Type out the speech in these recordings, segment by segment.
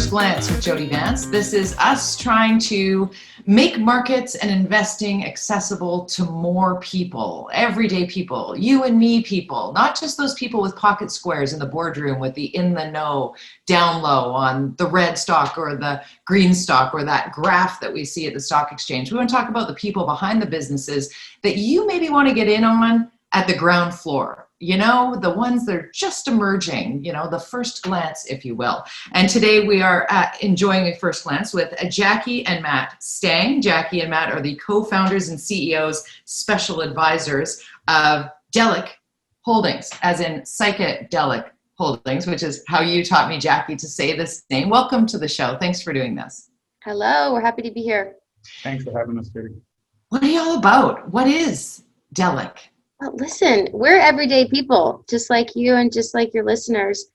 First Glance with Jody Vance. This is us trying to make markets and investing accessible to more people, everyday people, you and me people, not just those people with pocket squares in the boardroom with the in the know, down low on the red stock or the green stock or that graph that we see at the stock exchange. We want to talk about the people behind the businesses that you maybe want to get in on at the ground floor. You know, the ones that are just emerging, you know, the first glance, if you will. And today we are enjoying a first glance with Jackie and Matt Stang. Jackie and Matt are the co-founders and CEOs, special advisors of Delic Holdings, as in Psychedelic Holdings, which is how you taught me, Jackie, to say this name. Welcome to the show. Thanks for doing this. Hello, we're happy to be here. Thanks for having us, Judy. What are you all about? What is Delic? Well, listen, we're everyday people, just like you and just like your listeners.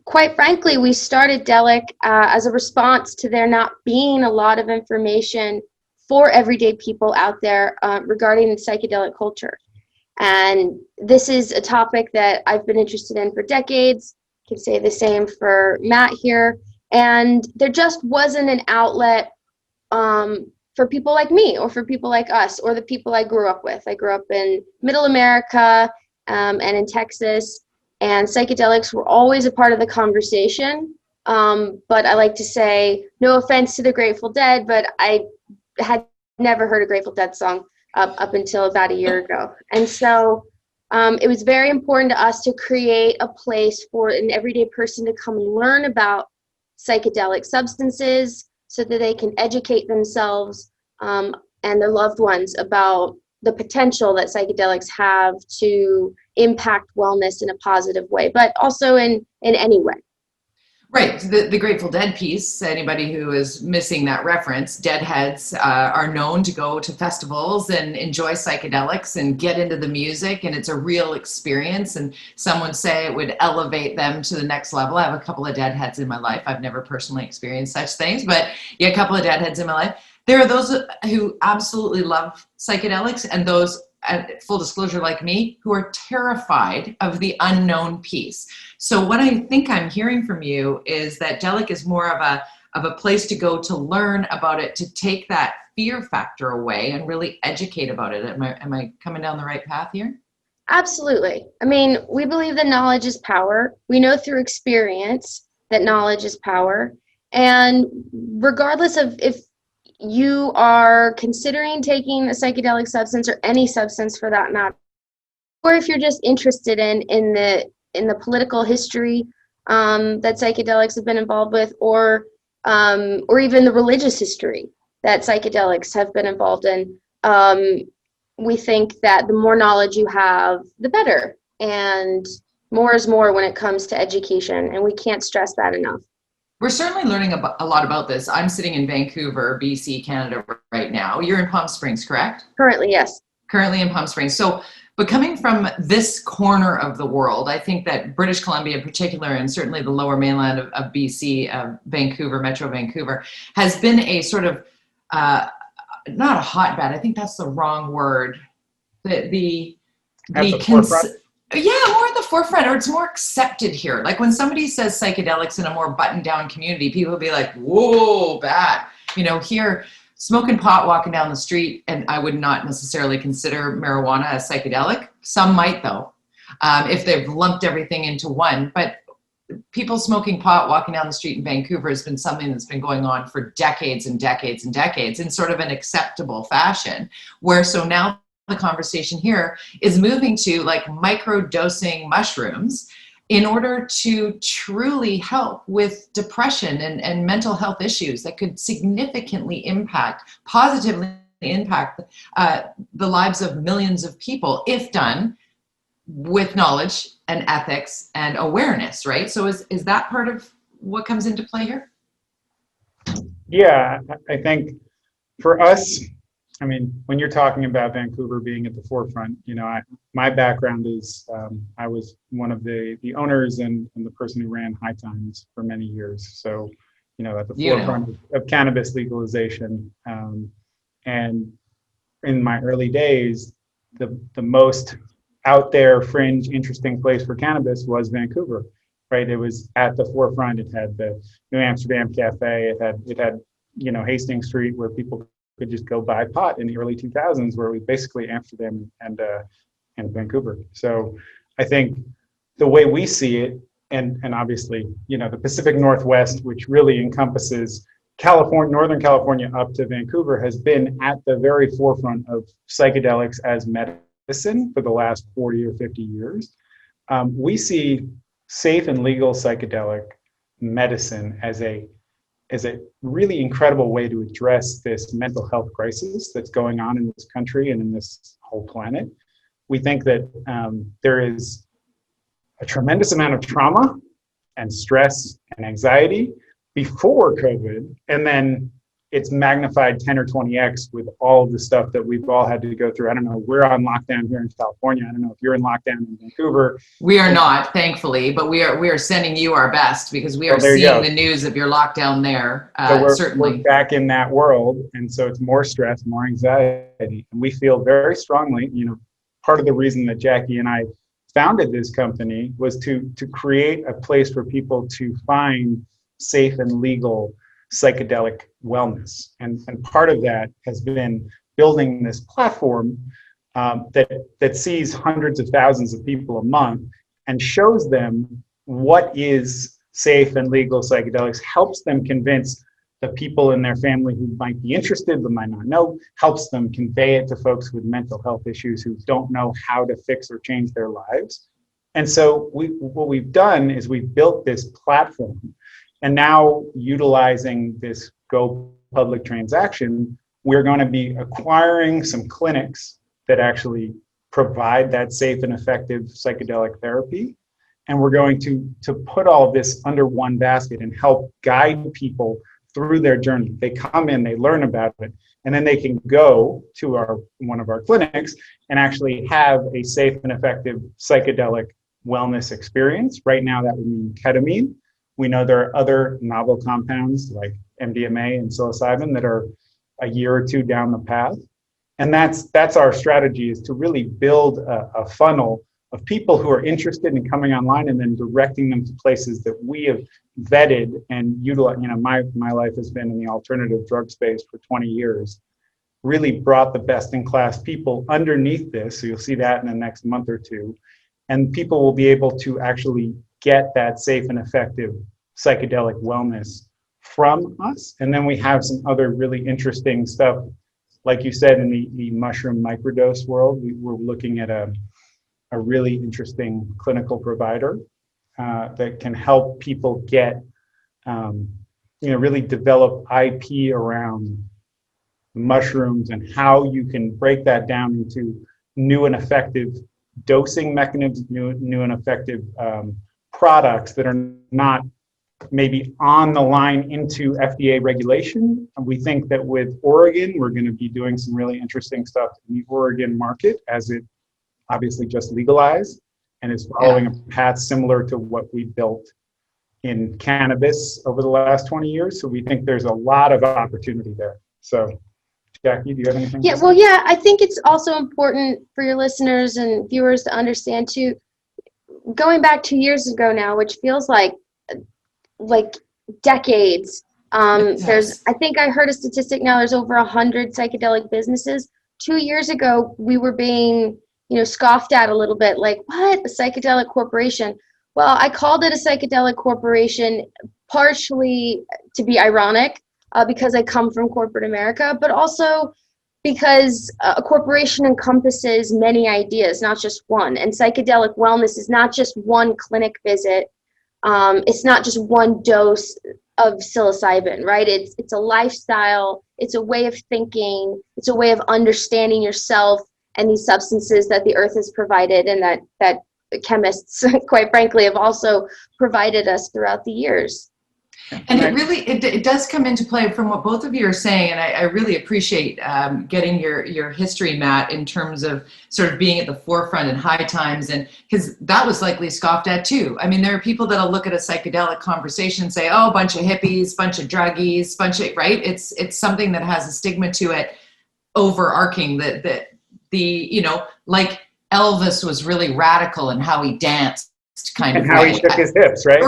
Quite frankly, we started Delic as a response to there not being a lot of information for everyday people out there regarding psychedelic culture. And this is a topic that I've been interested in for decades. I can say the same for Matt here. And there just wasn't an outlet for people like me or for people like us or the people I grew up with. I grew up in middle America and in Texas, and psychedelics were always a part of the conversation. But I like to say, no offense to the Grateful Dead, but I had never heard a Grateful Dead song up until about a year ago. And so it was very important to us to create a place for an everyday person to come and learn about psychedelic substances, so that they can educate themselves and their loved ones about the potential that psychedelics have to impact wellness in a positive way, but also in any way. Right. The Grateful Dead piece, anybody who is missing that reference, Deadheads are known to go to festivals and enjoy psychedelics and get into the music, and it's a real experience, and some would say it would elevate them to the next level. I have a couple of Deadheads in my life. I've never personally experienced such things, but yeah, a couple of Deadheads in my life. There are those who absolutely love psychedelics, and those, full disclosure, like me, who are terrified of the unknown piece. So what I think I'm hearing from you is that Delic is more of a place to go to learn about it, to take that fear factor away and really educate about it. Am I coming down the right path here? Absolutely. I mean, we believe that knowledge is power. We know through experience that knowledge is power. And regardless of if you are considering taking a psychedelic substance or any substance for that matter, or if you're just interested in the political history that psychedelics have been involved with, or even the religious history that psychedelics have been involved in, we think that the more knowledge you have, the better. And more is more when it comes to education, and we can't stress that enough. We're certainly learning a lot about this. I'm sitting in Vancouver, BC, Canada right now. You're in Palm Springs, correct? Currently, yes. Currently in Palm Springs. So, but coming from this corner of the world, I think that British Columbia in particular, and certainly the lower mainland of BC, Vancouver, Metro Vancouver, has been a sort of, not a hotbed, I think that's the wrong word. Yeah, more at the forefront, or it's more accepted here. Like when somebody says psychedelics in a more buttoned down community, people will be like, whoa, bad. You know, here, smoking pot walking down the street, and I would not necessarily consider marijuana a psychedelic. Some might, though, if they've lumped everything into one. But people smoking pot walking down the street in Vancouver has been something that's been going on for decades and decades and decades in sort of an acceptable fashion, where so now the conversation here is moving to like micro dosing mushrooms in order to truly help with depression and mental health issues that could significantly positively impact the lives of millions of people if done with knowledge and ethics and awareness, right? So is that part of what comes into play here? Yeah, I think for us, I mean, when you're talking about Vancouver being at the forefront, you know, my background is I was one of the owners and the person who ran High Times for many years. So, you know, at the forefront of cannabis legalization. And in my early days, the most out there, fringe, interesting place for cannabis was Vancouver. right? It was at the forefront. It had the New Amsterdam Cafe. It had Hastings Street, where people could just go buy pot in the early 2000s, where it was basically Amsterdam and Vancouver. So I think the way we see it, and obviously, the Pacific Northwest, which really encompasses California, Northern California up to Vancouver, has been at the very forefront of psychedelics as medicine for the last 40 or 50 years. We see safe and legal psychedelic medicine as a really incredible way to address this mental health crisis that's going on in this country and in this whole planet. We think that there is a tremendous amount of trauma and stress and anxiety before COVID, and then it's magnified 10 or 20x with all of the stuff that we've all had to go through. I don't know, we're on lockdown here in California. I don't know if you're in lockdown in Vancouver. We are not, thankfully, but we are sending you our best, because we are seeing the news of your lockdown there. So Certainly. we're back in that world, and so it's more stress, more anxiety. And we feel very strongly, part of the reason that Jackie and I founded this company was to create a place for people to find safe and legal psychedelic wellness. And part of that has been building this platform that sees hundreds of thousands of people a month and shows them what is safe and legal psychedelics, helps them convince the people in their family who might be interested but might not know, helps them convey it to folks with mental health issues who don't know how to fix or change their lives. And so what we've done is we've built this platform, and now utilizing this Go Public transaction, we're going to be acquiring some clinics that actually provide that safe and effective psychedelic therapy. And we're going to put all of this under one basket and help guide people through their journey. They come in, they learn about it, and then they can go to one of our clinics and actually have a safe and effective psychedelic wellness experience. Right now, that would mean ketamine. We know there are other novel compounds like MDMA and psilocybin that are a year or two down the path. And that's our strategy, is to really build a funnel of people who are interested in coming online and then directing them to places that we have vetted and utilized. My life has been in the alternative drug space for 20 years, really brought the best in class people underneath this. So you'll see that in the next month or two. And people will be able to actually get that safe and effective psychedelic wellness from us. And then we have some other really interesting stuff. Like you said, in the mushroom microdose world, we're looking at a really interesting clinical provider that can help people get, really develop IP around mushrooms and how you can break that down into new and effective dosing mechanisms, new and effective products that are not maybe on the line into FDA regulation. And we think that with Oregon, we're going to be doing some really interesting stuff in the Oregon market, as it obviously just legalized and is following a path similar to what we built in cannabis over the last 20 years. So we think there's a lot of opportunity there. So Jackie, do you have anything? Yeah, well, yeah, I think it's also important for your listeners and viewers to understand too, going back 2 years ago now, which feels like decades. I think I heard a statistic now, there's over 100 psychedelic businesses. 2 years ago, we were being, scoffed at a little bit, like, what, a psychedelic corporation? Well, I called it a psychedelic corporation partially to be ironic, because I come from corporate America, but also because a corporation encompasses many ideas, not just one. And psychedelic wellness is not just one clinic visit. It's not just one dose of psilocybin, right? It's a lifestyle. It's a way of thinking. It's a way of understanding yourself and these substances that the earth has provided, and that chemists, quite frankly, have also provided us throughout the years. And it does come into play from what both of you are saying, and I really appreciate getting your history, Matt, in terms of sort of being at the forefront in high times, and because that was likely scoffed at too. I mean, there are people that'll look at a psychedelic conversation and say, "Oh, bunch of hippies, bunch of druggies, right?" It's something that has a stigma to it, overarching that like Elvis was really radical in how he danced kind And of how way. he shook his hips, right?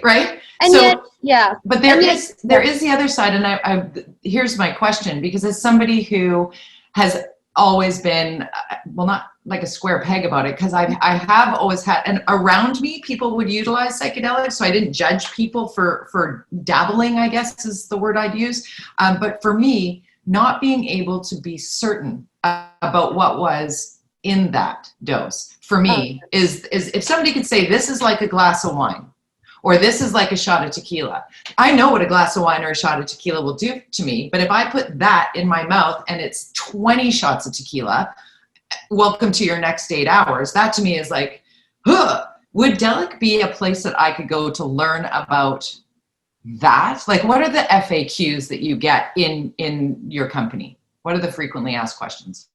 Right. And So, yet, yeah. but there is the other side, and I here's my question, because as somebody who has always been well, not like a square peg about it, because I have always had, and around me people would utilize psychedelics, so I didn't judge people for dabbling, I guess is the word I'd use. But for me, not being able to be certain about what was in that dose for me is if somebody could say this is like a glass of wine, or this is like a shot of tequila. I know what a glass of wine or a shot of tequila will do to me, but if I put that in my mouth and it's 20 shots of tequila, welcome to your next 8 hours. That to me is like, huh. Would Delic be a place that I could go to learn about that? Like, what are the FAQs that you get in your company? What are the frequently asked questions?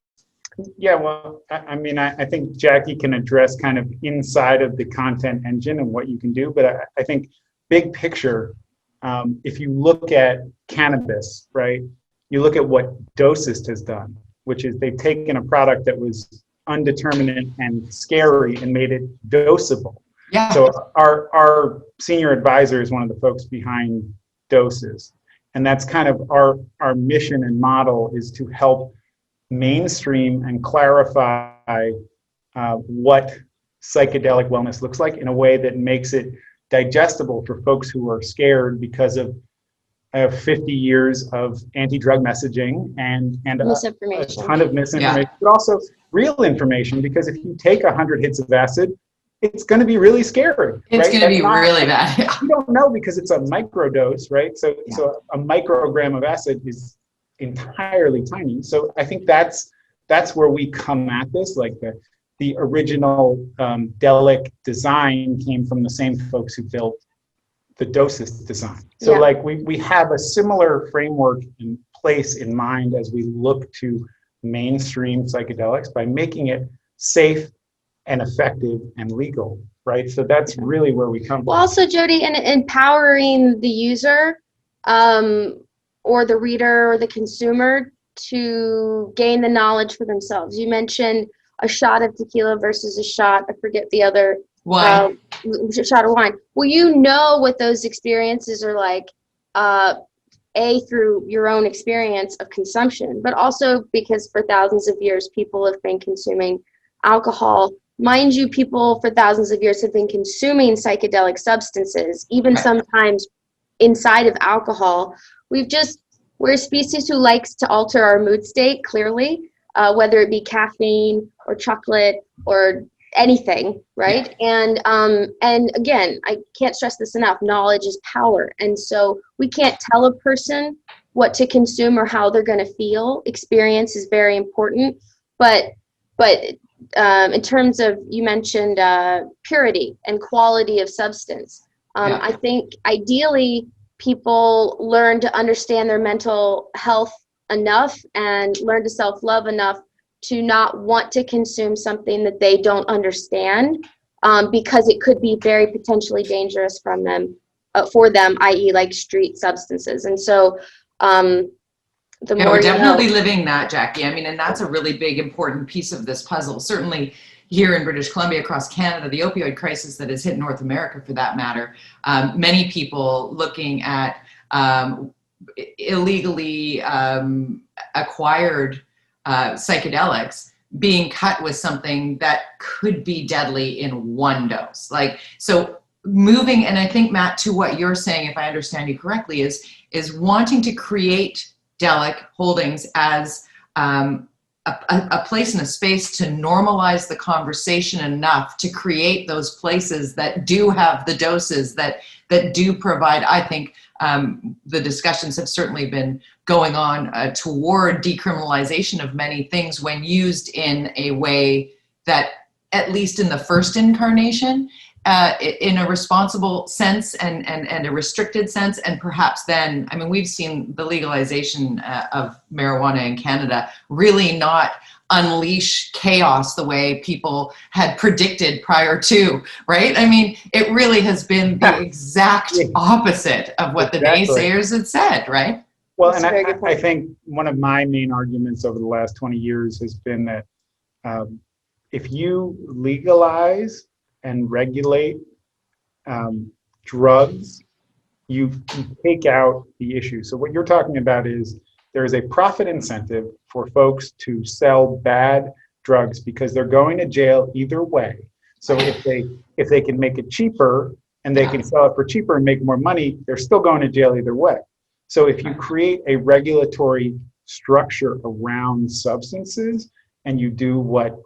Yeah, well, I mean, I think Jackie can address kind of inside of the content engine and what you can do, but I think big picture, if you look at cannabis, right, you look at what Dosist has done, which is they've taken a product that was undeterminate and scary and made it dosable. Yeah. So our senior advisor is one of the folks behind Doses, and that's kind of our mission and model is to help mainstream and clarify what psychedelic wellness looks like in a way that makes it digestible for folks who are scared because of 50 years of anti-drug messaging and a ton of misinformation, but also real information, because if you take 100 hits of acid, it's going to be really scary. It's right? going to be really bad. You don't know because it's a microdose, right? So a microgram of acid is entirely tiny. So I think that's where we come at this. Like the original Delic design came from the same folks who built the Dosist design. So like we have a similar framework in place in mind as we look to mainstream psychedelics by making it safe and effective and legal, right? So that's really where we come from. Well, also, Jody, in empowering the user or the reader or the consumer to gain the knowledge for themselves. You mentioned a shot of tequila versus a shot, I forget the other, wine. Shot of wine. Well, you know what those experiences are like, through your own experience of consumption, but also because for thousands of years, people have been consuming alcohol. Mind you, people for thousands of years have been consuming psychedelic substances, even sometimes inside of alcohol. We're a species who likes to alter our mood state, clearly, whether it be caffeine or chocolate or anything, right? And again, I can't stress this enough, knowledge is power. And so we can't tell a person what to consume or how they're going to feel. Experience is very important. But in terms of, you mentioned purity and quality of substance, I think ideally people learn to understand their mental health enough and learn to self-love enough to not want to consume something that they don't understand, because it could be very potentially dangerous for them, i.e. like street substances. And so we're definitely living that, Jackie. I mean, and that's a really big, important piece of this puzzle. Certainly here in British Columbia, across Canada, the opioid crisis that has hit North America, for that matter, many people looking at illegally acquired psychedelics being cut with something that could be deadly in one dose. Like, so moving, and I think, Matt, to what you're saying, if I understand you correctly, is wanting to create Delic Holdings as a place and a space to normalize the conversation enough to create those places that do have the doses that do provide. I think the discussions have certainly been going on toward decriminalization of many things when used in a way that, at least in the first incarnation, in a responsible sense and a restricted sense. And perhaps then, I mean, we've seen the legalization of marijuana in Canada really not unleash chaos the way people had predicted prior to, right? I mean, it really has been the exact opposite of what the naysayers had said, right? Well, and I think one of my main arguments over the last 20 years has been that if you legalize and regulate drugs, you take out the issue. So what you're talking about is there is a profit incentive for folks to sell bad drugs because they're going to jail either way. So if they can make it cheaper and they can sell it for cheaper and make more money, they're still going to jail either way. So if you create a regulatory structure around substances and you do what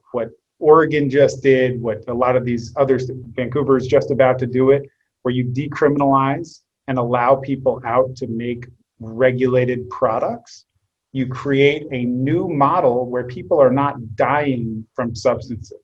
Oregon just did, what a lot of these others, Vancouver is just about to do it, where you decriminalize and allow people out to make regulated products, you create a new model where people are not dying from substances.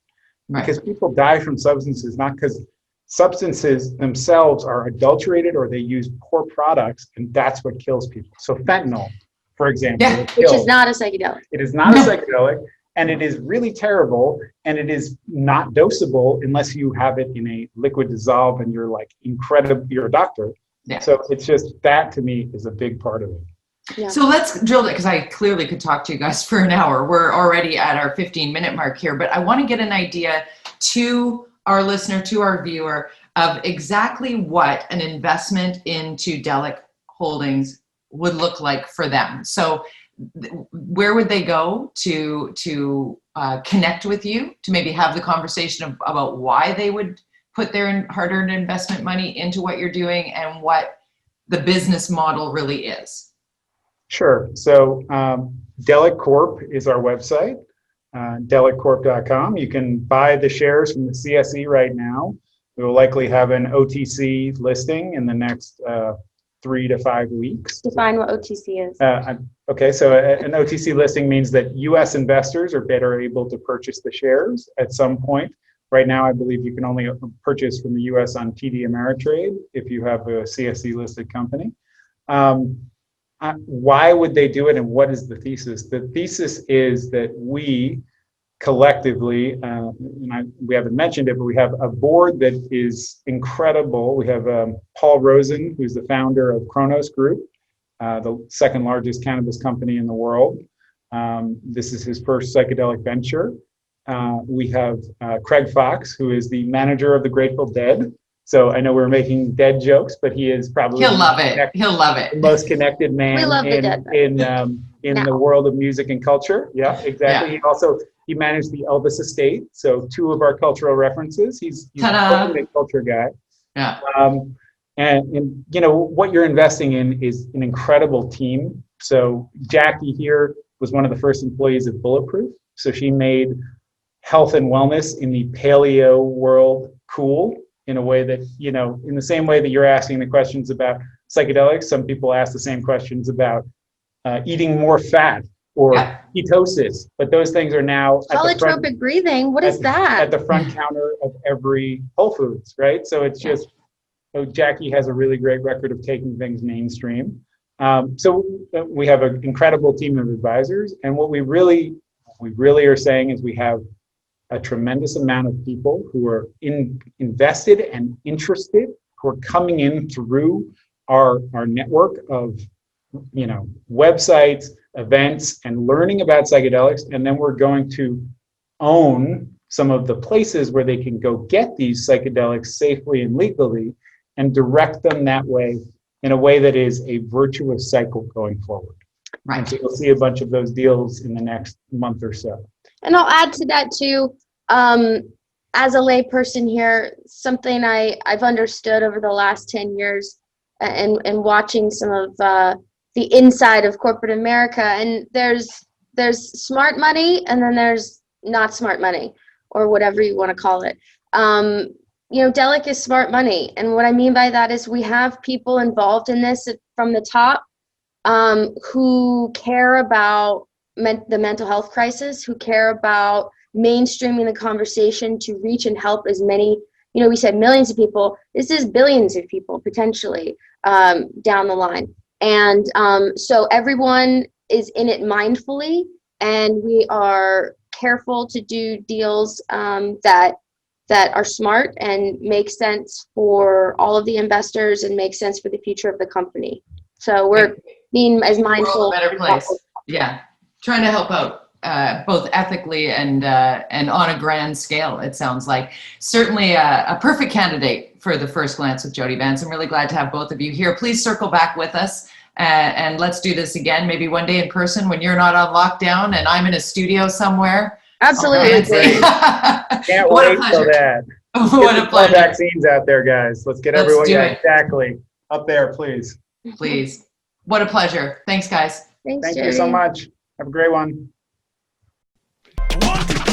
Right. Because people die from substances not because substances themselves are adulterated or they use poor products, and that's what kills people. So fentanyl, for example, which is not a psychedelic. It is not a psychedelic, and it is really terrible, and it is not dosable unless you have it in a liquid dissolve and you're like incredible, you're a doctor. Yeah. So it's just, that to me is a big part of it. Yeah. So let's drill it, because I clearly could talk to you guys for an hour. We're already at our 15-minute mark here, but I want to get an idea to our listener, to our viewer, of exactly what an investment into Delek Holdings would look like for them. So where would they go to connect with you, to maybe have the conversation about why they would put their hard-earned investment money into what you're doing and what the business model really is? Sure. So Delek Corp is our website, delekcorp.com. You can buy the shares from the CSE right now. We will likely have an OTC listing in the next 3 to 5 weeks. Define what OTC is. Okay, so an OTC listing means that U.S. investors are better able to purchase the shares at some point. Right now, I believe you can only purchase from the U.S. on TD Ameritrade if you have a CSE listed company. Why would they do it, and what is the thesis? The thesis is that we collectively, we haven't mentioned it, but we have a board that is incredible. We have Paul Rosen, who's the founder of Kronos Group, the second largest cannabis company in the world. This is his first psychedelic venture. We have Craig Fox, who is the manager of the Grateful Dead. So I know we're making Dead jokes, but he is probably He'll love it. He'll love it. the most connected man We love the Dead. in the world of music and culture. Yeah, exactly. Yeah. He managed the Elvis estate. So 2 of our cultural references. He's Ta-da. a culture guy. Yeah. And you know what you're investing in is an incredible team. So Jackie here was one of the first employees of Bulletproof. So she made health and wellness in the paleo world cool in a way that, you know, in the same way that you're asking the questions about psychedelics, some people ask the same questions about eating more fat or ketosis, but those things are now Holotropic breathing, what is that? at the front counter of every Whole Foods, right? So it's just, so Jackie has a really great record of taking things mainstream. So we have an incredible team of advisors, and what we really are saying is we have a tremendous amount of people who are invested and interested, who are coming in through our network of, you know, websites, events, and learning about psychedelics. And then we're going to own some of the places where they can go get these psychedelics safely and legally, and direct them that way, in a way that is a virtuous cycle going forward. Right. And so you'll see a bunch of those deals in the next month or so. And I'll add to that too, as a lay person here, something I've understood over the last 10 years and watching some of the inside of corporate America, and there's smart money and then there's not smart money, or whatever you want to call it. You know, Delek is smart money. And what I mean by that is we have people involved in this from the top who care about the mental health crisis, who care about mainstreaming the conversation to reach and help as many, you know, we said millions of people. This is billions of people potentially down the line. And so everyone is in it mindfully, and we are careful to do deals that are smart and make sense for all of the investors and make sense for the future of the company. So we're being as mindful. World a better place. Yeah. Trying to help out both ethically and on a grand scale, it sounds like. Certainly a perfect candidate for the First Glance with Jody Vance. I'm really glad to have both of you here. Please circle back with us and let's do this again, maybe one day in person when you're not on lockdown and I'm in a studio somewhere. Absolutely. Can't What a wait pleasure. for that. What a Get pleasure. vaccines out there, guys. Let's get Let's everyone, do yeah, it. exactly. Up there, please. Please. What a pleasure. Thanks, guys. Thanks, Thank Jody. you so much. Have a great one. 1, 2,